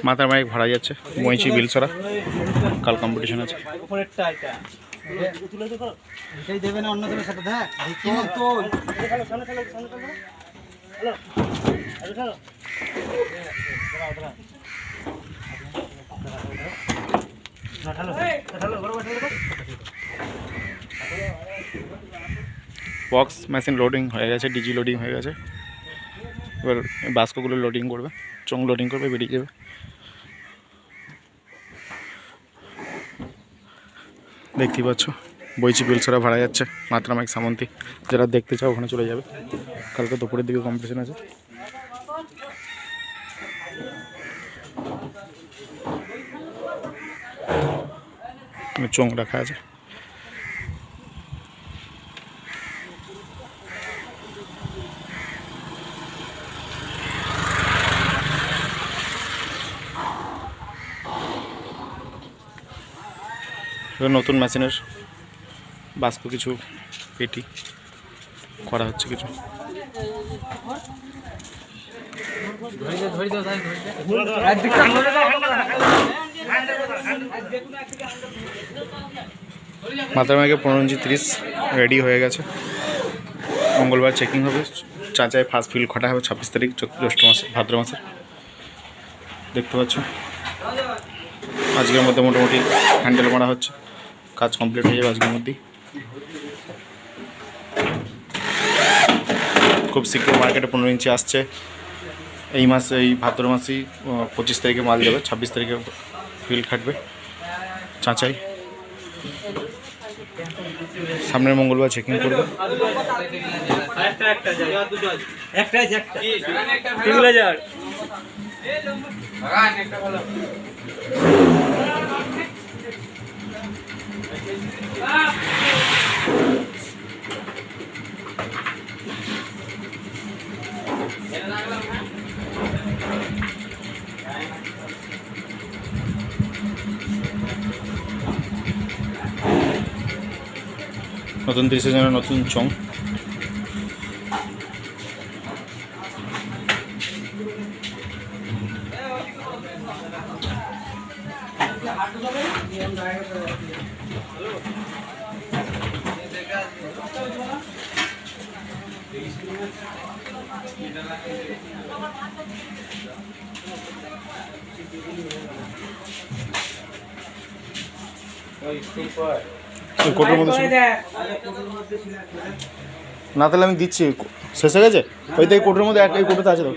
মাথার মাইক ভাড়া যাচ্ছে বইছি বিলসরা কাল কম্পিটিশন আছে। দেবে না অন্য জনের সাথে দেখ বক্স মেশিন লোডিং হয়ে গেছে, ডিজি লোডিং হয়ে গেছে। এবার বাস্কগুলো লোডিং করবে, চোং লোডিং করবে, বেরিয়ে যাবে। দেখতেই পাচ্ছ বইচি বিলসরা ভাড়া যাচ্ছে মাত্রা মাইক সামন্তি। যারা দেখতে চাও ওখানে চলে যাবে, কালকে দুপুরের দিকে কম্পিটিশন আছে। চোং রাখা আছে। নতুন মেশিনের বাস্ক কিছু পেটি করা হচ্ছে কিছু। মাথার মাইকে 15 ইঞ্চি 30 রেডি হয়ে গেছে। মঙ্গলবার চেকিং হবে, চাঁচায় ফার্স্ট ফিল ঘটা হবে 26 তারিখ জ্যৈষ্ঠ মাসে, ভাদ্র মাসে। দেখতে পাচ্ছ আজকের মধ্যে মোটামুটি হ্যান্ডেল মারা হচ্ছে, কাজ কমপ্লিট হয়ে যাবে আজকের মধ্যেই। খুব শীঘ্র মার্কেটে 15 ইঞ্চি আসছে। এই মাসে, এই ভাদ্র মাসেই 25 তারিখে মাল যাবে, 26 তারিখে ফিল খাটবে চাঁচাই। সামনের মঙ্গলবার চেকিং করবে। নতুন 30 জনের নতুন চং। কোটোর মধ্যে না, তাহলে আমি দিচ্ছি, শেষ হয়ে গেছে। ওই তো এই কোটোর মধ্যে এই কোটোতে আছে তো।